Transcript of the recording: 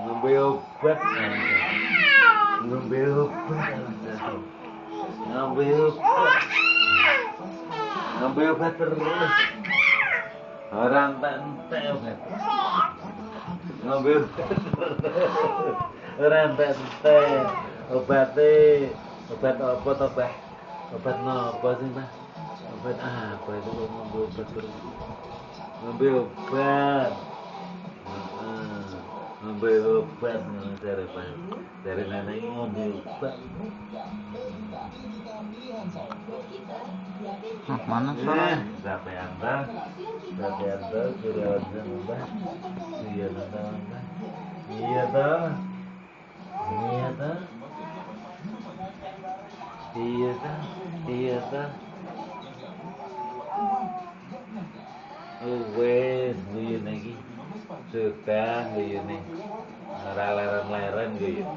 Ngombe obat. Ngombe obat. Ngombe obat. Ngombe obat terus. Orang tak entek obat. Ngombe obat. Orang tak entek. Obat apa toh, Bah? Obat napa sih, Bah? Obat apa itu kok ngombe obat terus? Ngombe obat. Heeh. Ngombe obat dari Pak. Dari nenek ngombe obat. Mana suara? Sampai anda kira-kira Mbah. Iya toh, Mbah. Iya toh. Iya toh. Iya toh. Iya toh. Wes guyon lagi. Suka guyon nih. Ora leren-leren guyon.